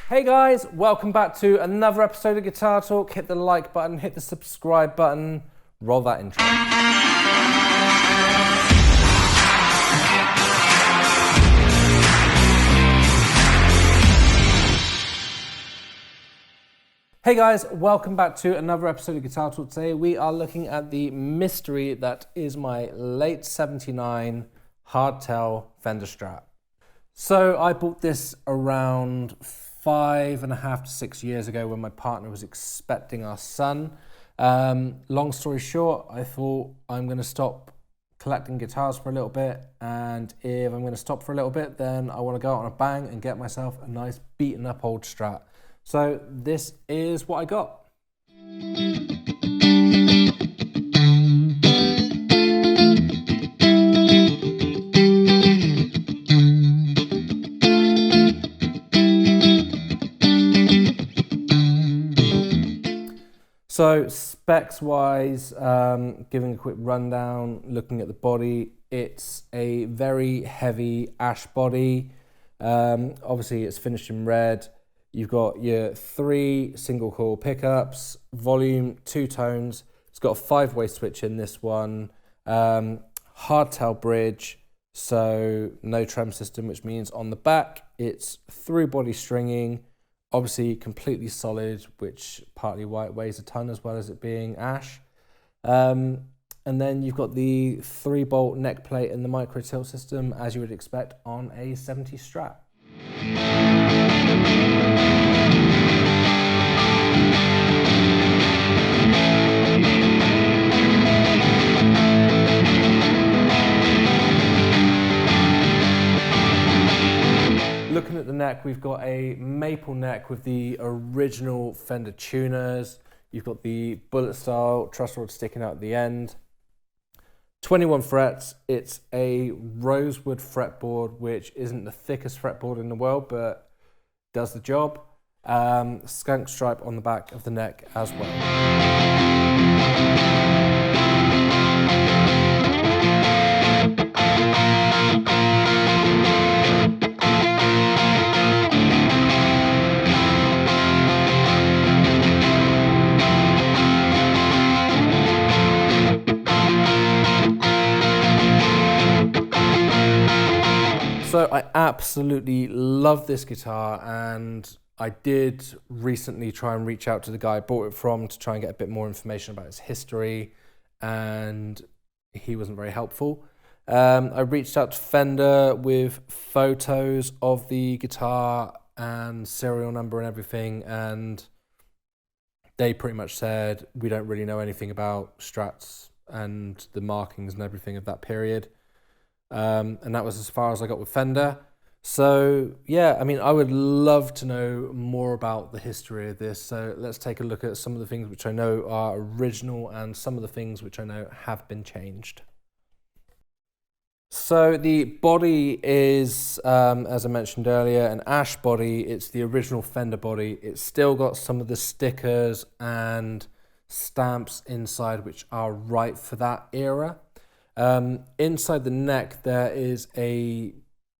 Hey guys, welcome back to another episode of Guitar Talk. Hit the like button, hit the subscribe button, roll that intro. Hey guys, welcome back to another episode of Guitar Talk. Today we are looking at the mystery that is my late 79 hardtail Fender Strat. So I bought this around 5.5 to 6 years ago when my partner was expecting our son. Long story short, I thought I'm going to stop collecting guitars for a little bit, and if I'm going to stop for a little bit, then I want to go out on a bang and get myself a nice beaten up old Strat. So this is what I got. So specs wise, giving a quick rundown, looking at the body, it's a very heavy ash body. Obviously it's finished in red. You've got your 3 single coil pickups, volume, 2 tones. It's got a 5-way switch in this one, hardtail bridge, so no trem system, which means on the back it's through body stringing. Obviously completely solid, which partly why it weighs a ton as well as it being ash. And then you've got the 3-bolt neck plate and the micro tilt system, as you would expect on a 70s Strat. Looking at the neck, we've got a maple neck with the original Fender tuners. You've got the bullet style truss rod sticking out at the end. 21 frets. It's a rosewood fretboard, which isn't the thickest fretboard in the world, but does the job. Skunk stripe on the back of the neck as well. So I absolutely love this guitar, and I did recently try and reach out to the guy I bought it from to try and get a bit more information about its history, and he wasn't very helpful. I reached out to Fender with photos of the guitar and serial number and everything, and they pretty much said, we don't really know anything about Strats and the markings and everything of that period. And that was as far as I got with Fender. So yeah, I mean, I would love to know more about the history of this. So let's take a look at some of the things which I know are original and some of the things which I know have been changed. So the body is, as I mentioned earlier, an ash body. It's the original Fender body. It's still got some of the stickers and stamps inside which are right for that era. Inside the neck there is a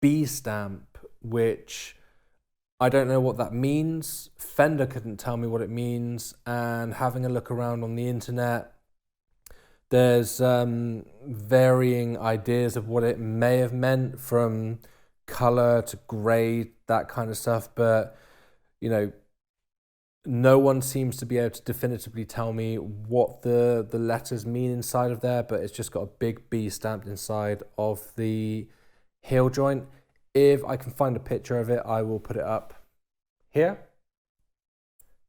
B stamp, which I don't know what that means. Fender couldn't tell me what it means, and having a look around on the internet, there's varying ideas of what it may have meant, from color to grade, that kind of stuff, but you know, no one seems to be able to definitively tell me what the letters mean inside of there, but it's just got a big B stamped inside of the heel joint. If I can find a picture of it, I will put it up here.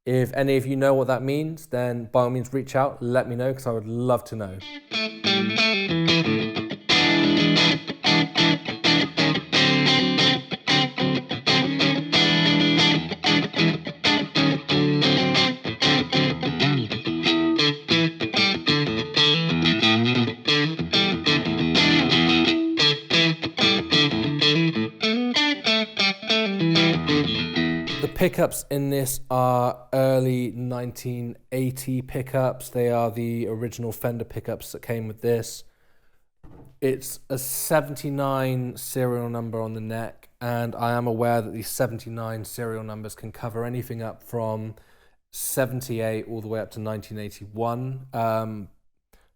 If any of you know what that means, then by all means reach out, let me know, because I would love to know. Pickups in this are early 1980 pickups. They are the original Fender pickups that came with this. It's a 79 serial number on the neck, and I am aware that the 79 serial numbers can cover anything up from 78 all the way up to 1981.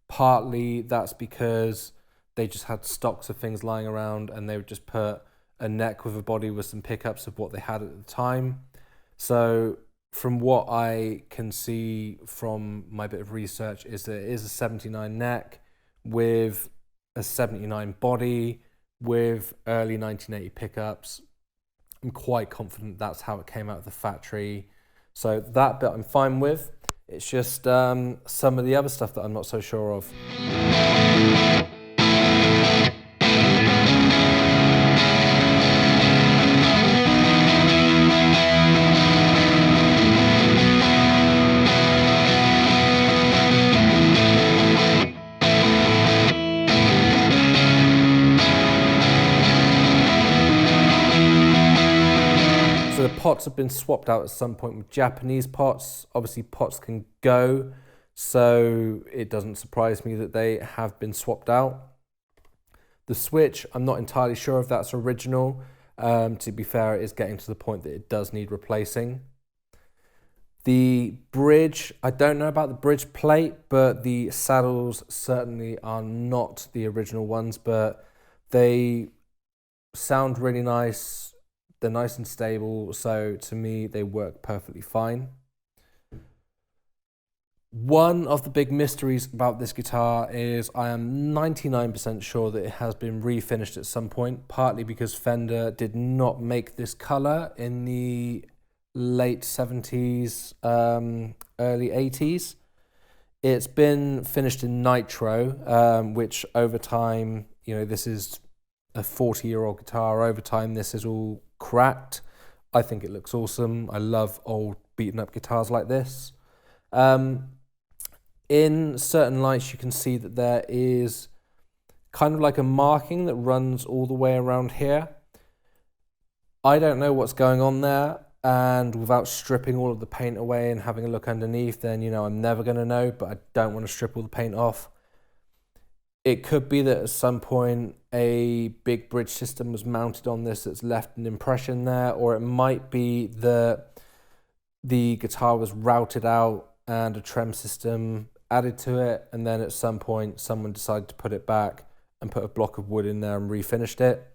Partly that's because they just had stocks of things lying around and they would just put a neck with a body with some pickups of what they had at the time. So from what I can see from my bit of research is that it is a 79 neck with a 79 body with early 1980 pickups. I'm quite confident that's how it came out of the factory. So that bit I'm fine with. It's just some of the other stuff that I'm not so sure of. So the pots have been swapped out at some point with Japanese pots. Obviously pots can go, so it doesn't surprise me that they have been swapped out. The switch, I'm not entirely sure if that's original. To be fair, it is getting to the point that it does need replacing. The bridge, I don't know about the bridge plate, but the saddles certainly are not the original ones, but they sound really nice. They're nice and stable, so to me, they work perfectly fine. One of the big mysteries about this guitar is I am 99% sure that it has been refinished at some point, partly because Fender did not make this color in the late 70s, early 80s. It's been finished in nitro, which over time, you know, this is a 40-year-old guitar. Over time, this is all cracked. I think it looks awesome. I love old beaten up guitars like this. In certain lights, you can see that there is kind of like a marking that runs all the way around here. I don't know what's going on there, and without stripping all of the paint away and having a look underneath, then, you know, I'm never going to know, but I don't want to strip all the paint off. It could be that at some point a big bridge system was mounted on this that's left an impression there, or it might be that the guitar was routed out and a trem system added to it, and then at some point someone decided to put it back and put a block of wood in there and refinished it.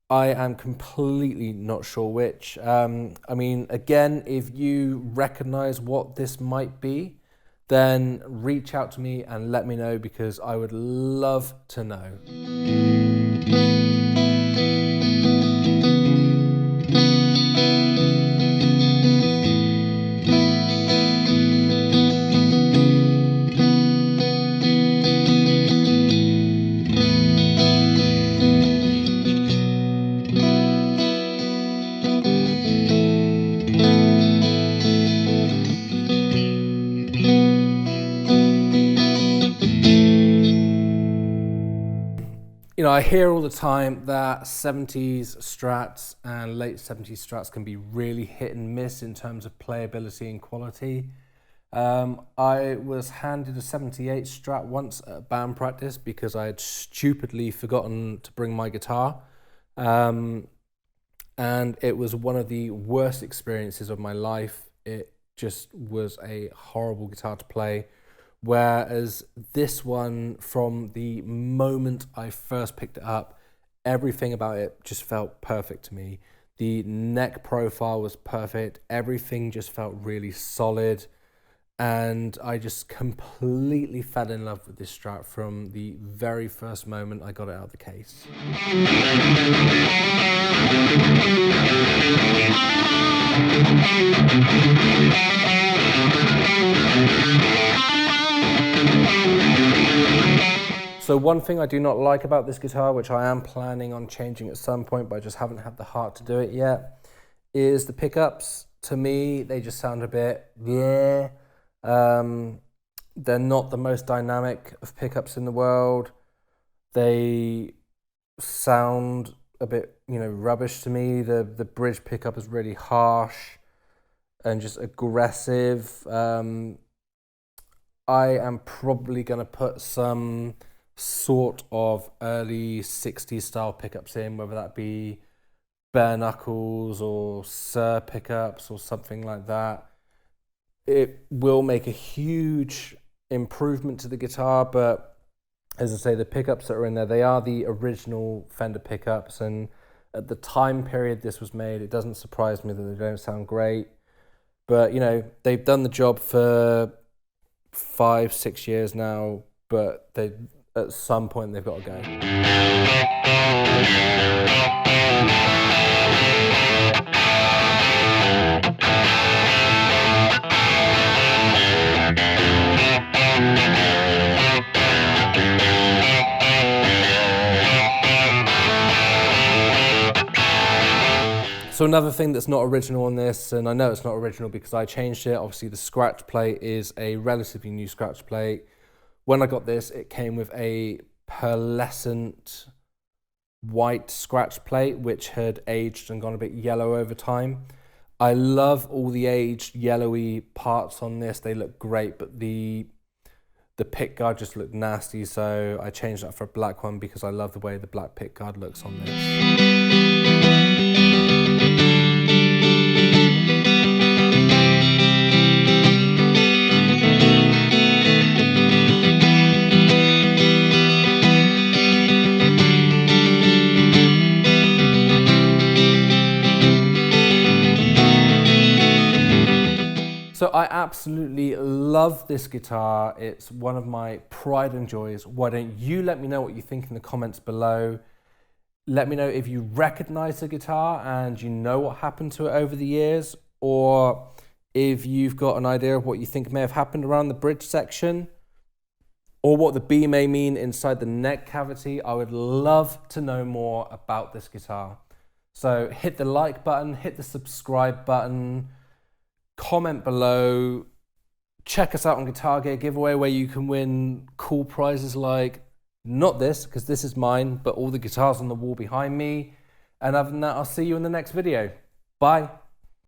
I am completely not sure which. I mean, again, if you recognize what this might be, then reach out to me and let me know, because I would love to know. You know, I hear all the time that 70s Strats and late 70s Strats can be really hit and miss in terms of playability and quality. I was handed a 78 Strat once at band practice because I had stupidly forgotten to bring my guitar. And it was one of the worst experiences of my life. It just was a horrible guitar to play. Whereas this one, from the moment I first picked it up, everything about it just felt perfect to me. The neck profile was perfect. Everything just felt really solid. And I just completely fell in love with this Strat from the very first moment I got it out of the case. So one thing I do not like about this guitar, which I am planning on changing at some point, but I just haven't had the heart to do it yet, is the pickups. To me, they just sound a bit bleh. They're not the most dynamic of pickups in the world. They sound a bit, you know, rubbish to me. The bridge pickup is really harsh and just aggressive. I am probably going to put some sort of early 60s style pickups in, whether that be bare knuckles or Sir pickups or something like that, it will make a huge improvement to the guitar. But as I say, the pickups that are in there, they are the original Fender pickups, and at the time period this was made, it doesn't surprise me that they don't sound great. But you know, they've done the job for 5-6 years now, but they, at some point they've got to go. So another thing that's not original on this, and I know it's not original because I changed it, obviously the scratch plate is a relatively new scratch plate. When I got this, it came with a pearlescent white scratch plate, which had aged and gone a bit yellow over time. I love all the aged yellowy parts on this, they look great, but the pick guard just looked nasty, so I changed that for a black one because I love the way the black pick guard looks on this. So I absolutely love this guitar. It's one of my pride and joys. Why don't you let me know what you think in the comments below? Let me know if you recognize the guitar and you know what happened to it over the years, or if you've got an idea of what you think may have happened around the bridge section, or what the B may mean inside the neck cavity. I would love to know more about this guitar. So hit the like button, hit the subscribe button, comment below, check us out on Guitar Gear Giveaway where you can win cool prizes like, not this, because this is mine, but all the guitars on the wall behind me. And other than that, I'll see you in the next video. Bye.